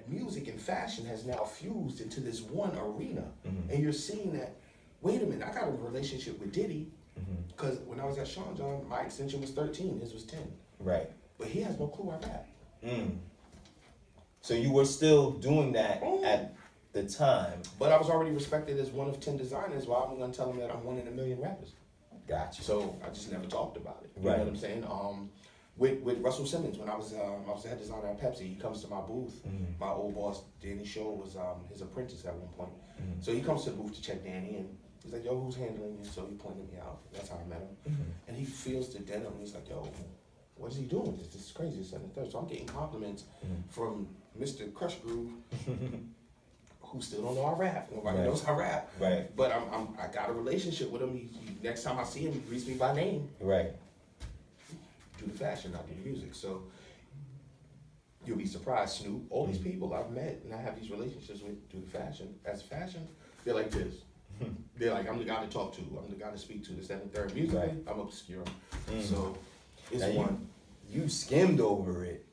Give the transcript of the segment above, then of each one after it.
that music and fashion has now fused into this one arena, and you're seeing that. Wait a minute, I got a relationship with Diddy because when I was at Sean John, my extension was 13, his was 10. Right. But he has no clue I rap. So you were still doing that at the time. But I was already respected as one of 10 designers. Well, I'm going to tell him that I'm one in a million rappers. Gotcha. So I just never talked about it. You Right. know what I'm saying? With Russell Simmons, when I was the head designer at Pepsi, he comes to my booth. My old boss, Danny Shaw, was his apprentice at one point. So he comes to the booth to check Danny, and he's like, yo, who's handling you? So he pointed me out. That's how I met him. And he feels the denim, and he's like, yo, what is he doing with this? This is crazy, this and the third. So I'm getting compliments from Mr. Crush Groove, who still don't know I rap. Nobody knows I rap. Right. But I got a relationship with him. He next time I see him, he greets me by name. Right. Do the fashion, I do the music. So you'll be surprised, Snoop. All these people I've met and I have these relationships with do the fashion. As fashion, they're like this. They're like, I'm the guy to talk to. I'm the guy to speak to. This, that, and the third. Musically, I'm obscure. So it's now one. You skimmed over it,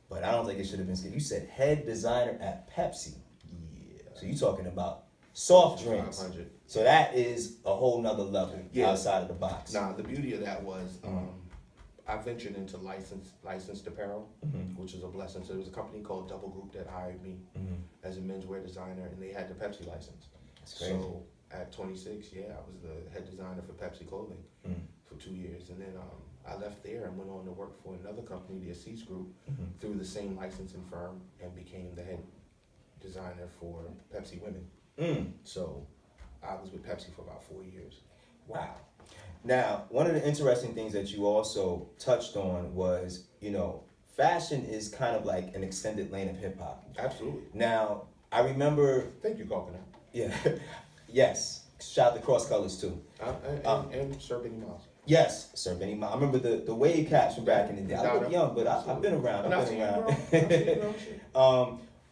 but I don't think it should have been skimmed. You said head designer at Pepsi. Yeah. So you talking about soft drinks. 500. So that is a whole nother level outside of the box. Nah, the beauty of that was I ventured into licensed apparel, which was a blessing. So there was a company called Double Group that hired me as a menswear designer, and they had the Pepsi license. That's crazy. So at 26, I was the head designer for Pepsi clothing for 2 years, and then I left there and went on to work for another company, the Assis Group, through the same licensing firm, and became the head designer for Pepsi Women. So I was with Pepsi for about 4 years. Wow. Now, one of the interesting things that you also touched on was, fashion is kind of like an extended lane of hip hop. Absolutely. Now, I remember. Thank you, Coconut. Yeah. Yes. Shout out to Cross Colors too. And Sir Benny Miles. Yes, Sir Benny Miles. I remember the wave caps from back in the day. I look young, but I've been around.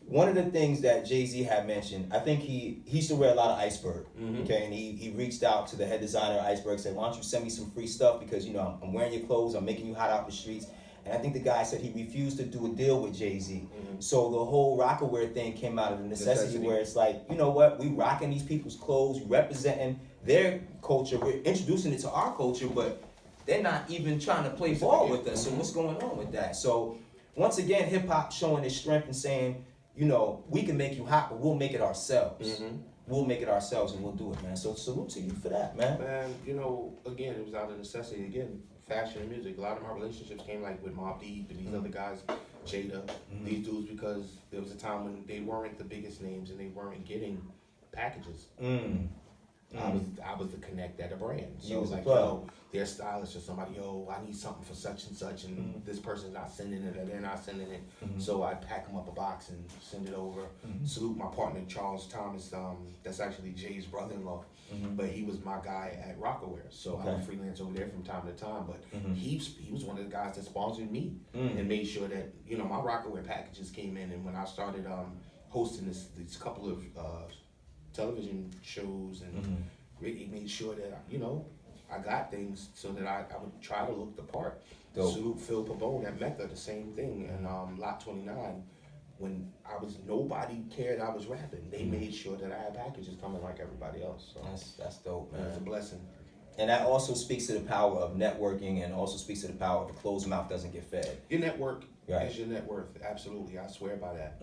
One of the things that Jay-Z had mentioned, I think he used to wear a lot of Iceberg, okay? And he reached out to the head designer of Iceberg, said, why don't you send me some free stuff because, I'm wearing your clothes, I'm making you hot out the streets. And I think the guy said he refused to do a deal with Jay-Z. So the whole Rockaware thing came out of the necessity where it's like, you know what, we rocking these people's clothes, we representing their culture, we're introducing it to our culture, but they're not even trying to play ball with us. So what's going on with that? So once again, hip-hop showing its strength and saying, we can make you hot, but we'll make it ourselves. We'll make it ourselves and we'll do it, man. So salute to you for that, man. Man, again, it was out of necessity. Again, fashion and music. A lot of my relationships came like with Mobb Deep and these other guys, Jada, these dudes, because there was a time when they weren't the biggest names and they weren't getting packages. I was the connect at a brand. So it was like, their stylist or somebody, I need something for such and such, and this person's not sending it, or they're not sending it. So I pack them up a box and send it over. Salute my partner, Charles Thomas. That's actually Jay's brother-in-law, but he was my guy at Rockaware. So I would freelance over there from time to time. But he was one of the guys that sponsored me and made sure that my Rockaware packages came in. And when I started hosting these couple of television shows, and Ricky made sure that I got things so that I would try to look the part. Salute Phil Pavone at Mecca, the same thing. And Lot 29, when nobody cared I was rapping, they made sure that I had packages coming like everybody else. So that's dope, man. It's a blessing. And that also speaks to the power of networking, and also speaks to the power of a closed mouth doesn't get fed. Your network is your net worth. Absolutely, I swear by that.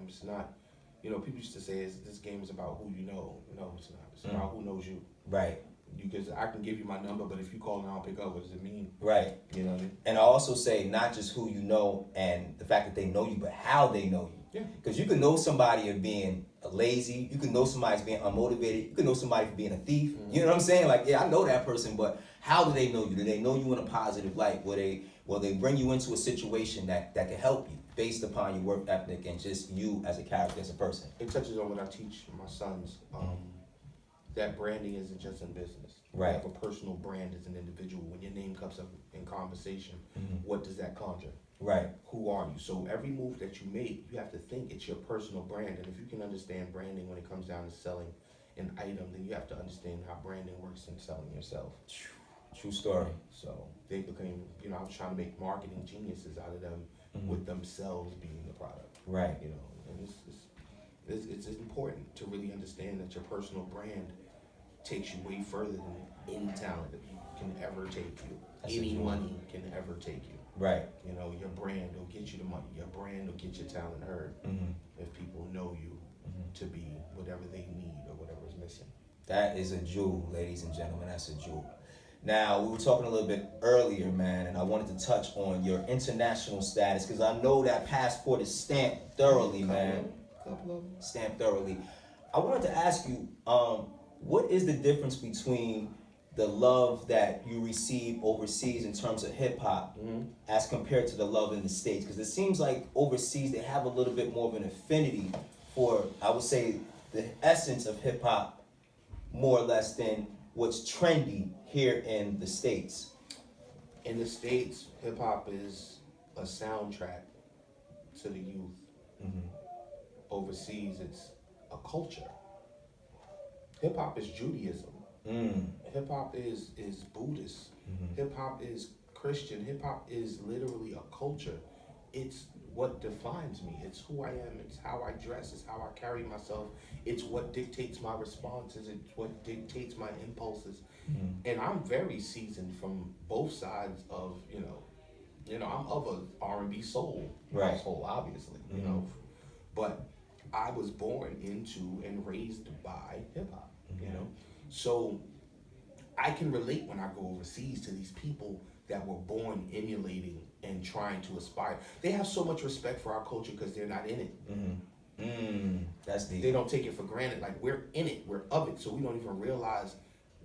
It's not. People used to say this game is about who you know. No, it's not. It's about who knows you. Right. Because I can give you my number, but if you call and I don't pick up, what does it mean? Right. You know what I mean? And I also say not just who you know and the fact that they know you, but how they know you. Yeah. Because you can know somebody as being lazy, you can know somebody as being unmotivated, you can know somebody for being a thief. You know what I'm saying? Like, I know that person, but how do they know you? Do they know you in a positive light? Will they bring you into a situation that can help you based upon your work ethic and just you as a character, as a person? It touches on what I teach my sons. That branding isn't just in business. Right. You have a personal brand as an individual. When your name comes up in conversation, what does that conjure? Right. Who are you? So every move that you make, you have to think it's your personal brand. And if you can understand branding when it comes down to selling an item, then you have to understand how branding works in selling yourself. True story. So they became, I was trying to make marketing geniuses out of them with themselves being the product. Right. it's important to really understand that your personal brand takes you way further than any talent can ever take you. That's Any a dream. money can ever take you. Right. You know, your brand will get you the money. Your brand will get your talent heard if people know you to be whatever they need or whatever is missing. That is a jewel, ladies and gentlemen. That's a jewel. Now, we were talking a little bit earlier, man, and I wanted to touch on your international status because I know that passport is stamped thoroughly, man. Couple of them. Stamped thoroughly. I wanted to ask you, what is the difference between the love that you receive overseas in terms of hip hop as compared to the love in the States? Because it seems like overseas they have a little bit more of an affinity for, I would say, the essence of hip hop more or less than what's trendy here in the States. In the States, hip hop is a soundtrack to the youth. Overseas, it's a culture. Hip hop is Judaism. Hip hop is Buddhist. Hip hop is Christian. Hip hop is literally a culture. It's what defines me. It's who I am. It's how I dress. It's how I carry myself. It's what dictates my responses. It's what dictates my impulses. And I'm very seasoned from both sides of, I'm of a R&B soul household, obviously, you know, but I was born into and raised by hip hop, you know. So I can relate when I go overseas to these people that were born emulating and trying to aspire. They have so much respect for our culture because they're not in it. That's deep. They don't take it for granted. Like, we're in it, we're of it, so we don't even realize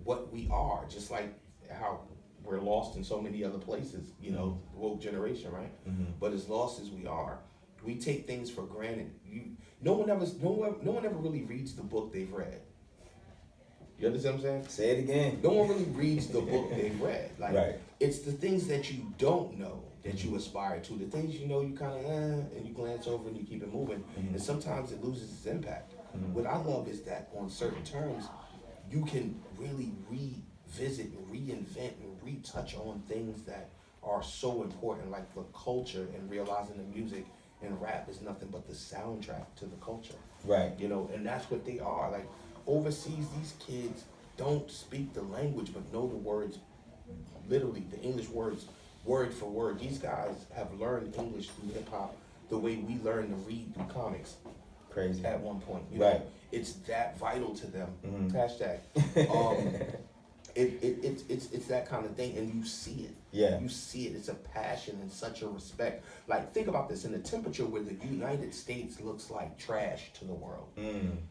what we are. Just like how we're lost in so many other places, you know, woke generation, right? But as lost as we are, we take things for granted. No one ever really reads the book they've read. You understand what I'm saying? Say it again. No one really reads the book they've read. Like, Right. It's the things that you don't know that you aspire to. The things you know, you kind of and you glance over and you keep it moving. And sometimes it loses its impact. What I love is that on certain terms, you can really revisit, reinvent, and retouch on things that are so important, like the culture, and realizing the music and rap is nothing but the soundtrack to the culture. Right. You know, and that's what they are. Like, overseas, these kids don't speak the language but know the words, literally the English words, word for word. These guys have learned English through hip hop the way we learn to read through comics. Crazy. At one point, you Right. know, it's that vital to them. Hashtag. It's that kind of thing, and you see it. Yeah. You see it. It's a passion and such a respect. Like, think about this: in a temperature where the United States looks like trash to the world,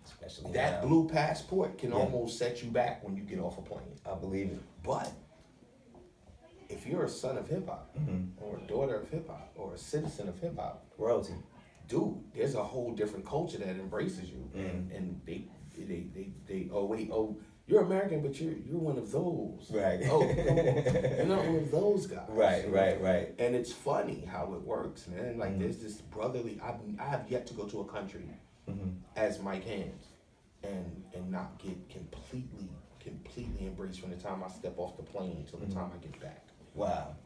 Especially that now. blue passport can almost set you back when you get off a plane. I believe it. But if you're a son of hip hop, or a daughter of hip hop, or a citizen of hip hop, Royalty. dude, there's a whole different culture that embraces you, and they you're American, but you're one of those. Right. Oh, come on. You're not one of those guys. Right, you know? right. And it's funny how it works, man. Like, there's this brotherly. I have yet to go to a country as Mike Handz and not get completely embraced from the time I step off the plane till the time I get back. Wow.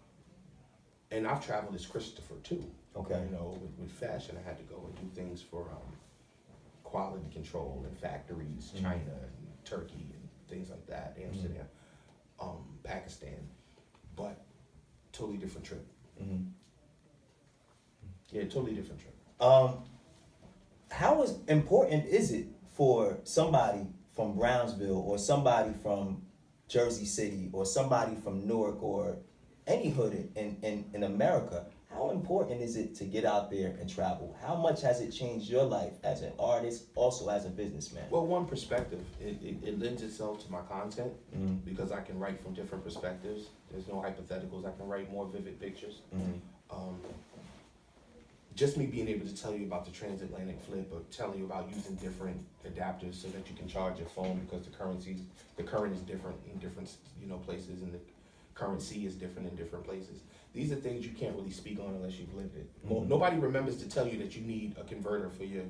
And I've traveled as Christopher too. Okay. You know, with fashion, I had to go and do things for quality control in factories, China and Turkey and things like that, Amsterdam, Pakistan, but totally different trip. Yeah, totally different trip. How important is it for somebody from Brownsville or somebody from Jersey City or somebody from Newark or any hood in America? How important is it to get out there and travel? How much has it changed your life as an artist, also as a businessman? Well, one perspective, it lends itself to my content because I can write from different perspectives. There's no hypotheticals. I can write more vivid pictures. Just me being able to tell you about the transatlantic flip, or telling you about using different adapters so that you can charge your phone, because the current is different in different places, and the currency is different in different places. These are things you can't really speak on unless you've lived it. Nobody remembers to tell you that you need a converter for your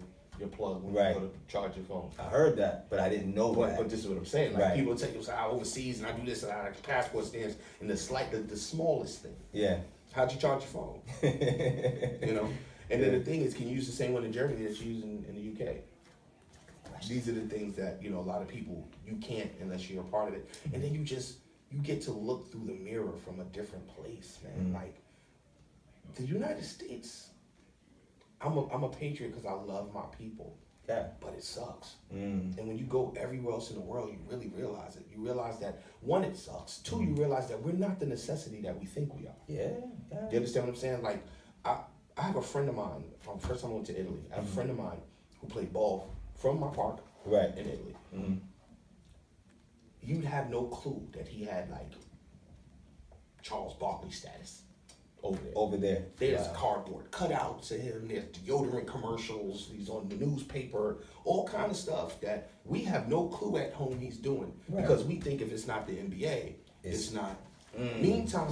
plug when you go to charge your phone. I heard that, but I didn't know that. But this is what I'm saying. Like, people tell you, I overseas and I do this and I have passport stamps, and the smallest thing. Yeah. How'd you charge your phone? You know? And then the thing is, can you use the same one in Germany that you use in the UK? These are the things that, you know, a lot of people, you can't unless you're a part of it. And then you get to look through the mirror from a different place, man. Like, the United States, I'm a patriot because I love my people. Yeah. But it sucks. And when you go everywhere else in the world, you really realize it. You realize that, one, it sucks. Two, you realize that we're not the necessity that we think we are. Yeah. You understand what I'm saying? Like, I have a friend of mine, first time I went to Italy, I have a friend of mine who played ball from my park in Italy. You'd have no clue that he had, like, Charles Barkley status over there. There's cardboard cutouts of him, there's deodorant commercials, he's on the newspaper, all kind of stuff that we have no clue at home he's doing. Because we think if it's not the NBA, it's not. Meantime,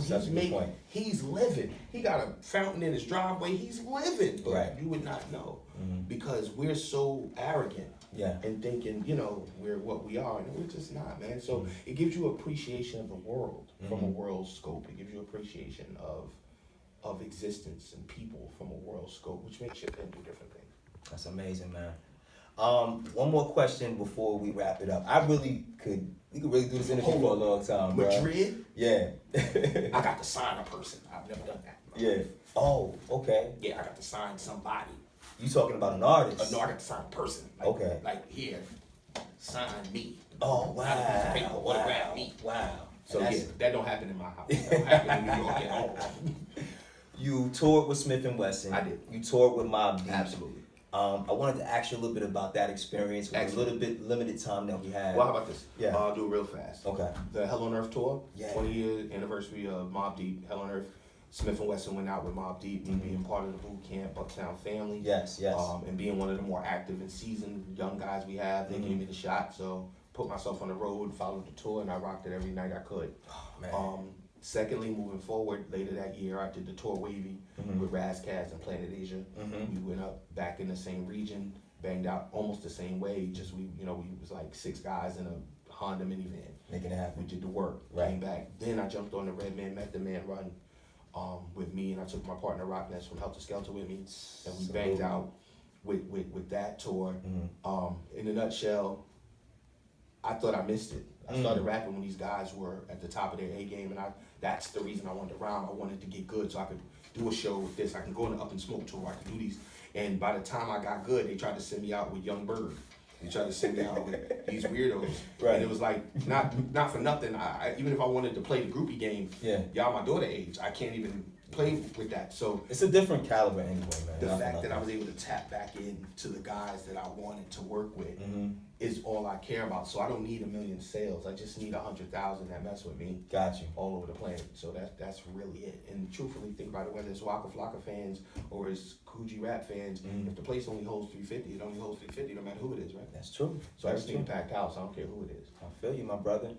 he's living. He got a fountain in his driveway, he's living. But you would not know. Because we're so arrogant and thinking, you know, we're what we are, and we're just not, man. So it gives you appreciation of the world from a world scope. It gives you appreciation of existence and people from a world scope, which makes you think do different things. That's amazing, man. One more question before we wrap it up. We could really do this interview for a long time, bro. Madrid? Yeah. I got to sign a person. I've never done that. Yeah. Oh, okay. Yeah, I got to sign somebody. You talking about an artist? No, I got to sign a person. Like, okay. Like, here, sign me. Oh, wow. Paper, autograph me. Wow. So yeah, that don't happen in my house. That don't happen in New York at all. You toured with Smith & Wesson. I did. You toured with Mobb Deep. Absolutely. I wanted to ask you a little bit about that experience with a little bit limited time that we had. Well, how about this? Yeah. I'll do it real fast. Okay. The Hell on Earth tour, 20-year anniversary of Mobb Deep, Hell on Earth. Smith & Wesson went out with Mobb Deep, being part of the boot camp, Bucktown family. Yes. And being one of the more active and seasoned young guys we have, they gave me the shot. So put myself on the road, followed the tour, and I rocked it every night I could. Oh, man. Secondly, moving forward, later that year, I did the tour Wavy with Razzcast and Planet Asia. We went up back in the same region, banged out almost the same way. Just we was like 6 guys in a Honda minivan. Making it happen. We did the work. Came back. Then I jumped on the Red Man, Method Man run with me, and I took my partner Rockness from Helter Skelter with me, and we banged out with that tour. In a nutshell, I thought I missed it. I started rapping when these guys were at the top of their A game, and that's the reason I wanted to rhyme. I wanted to get good so I could do a show with this. I can go on the Up and Smoke tour. I can do these. And by the time I got good, they tried to send me out with Young Bird. They tried to send me out with these weirdos. And it was like, not for nothing. Even if I wanted to play the groupie game, y'all my daughter age, I can't even play with that. So it's a different caliber anyway, man. The fact that I was able to tap back into the guys that I wanted to work with is all I care about. So I don't need 1 million sales. I just need 100,000 that mess with me. Got you. All over the planet. So that's really it. And truthfully, think about it, whether it's Waka Flocka fans or it's Coogee Rap fans, if the place only holds 350, it only holds 350 no matter who it is, right? That's true. So I just need a packed house. I don't care who it is. I feel you, my brother.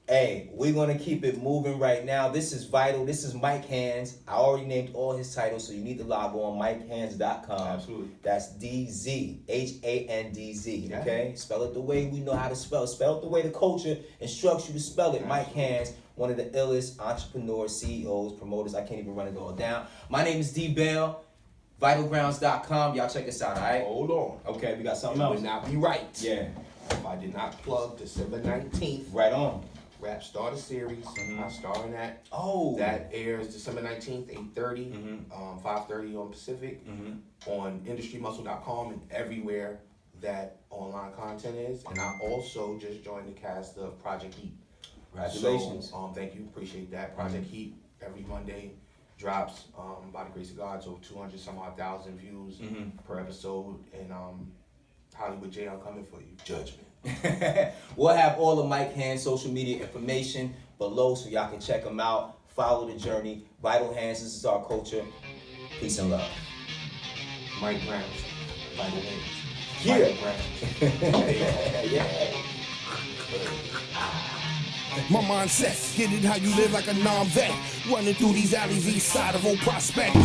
Hey, we're going to keep it moving right now. This is Vital. This is Mike Handz. I already named all his titles, so you need to log on MikeHandz.com. Absolutely. That's DZHANDZ, okay? Spell it the way we know how to spell it. Spell it the way the culture instructs you to spell it. Mike Handz, one of the illest entrepreneurs, CEOs, promoters. I can't even run it all down. My name is D.Bail. Vitalgroundz.com. Y'all check us out, all right? Hold on. Okay, we got something It else. would not be right. Yeah. If I did not plug December 19th. Right on. Rap Starter Series. I star in that. Oh. That airs December 19th, 8:30, 5:30 on Pacific, on industrymuscle.com and everywhere that online content is. And I also just joined the cast of Project Heat. Congratulations. So, thank you. Appreciate that. Project Heat every Monday drops, by the grace of God, so 200 some odd thousand views per episode. And Hollywood J, I'm coming for you. Judgment. We'll have all of Mike Handz social media information below so y'all can check them out. Follow the journey. Vital Handz, this is our culture. Peace and love. Mike Brown's Vital Handz. Yeah. Yeah. My mindset, get it how you live like a non-vet. Running through these alleys east side of Old Prospect.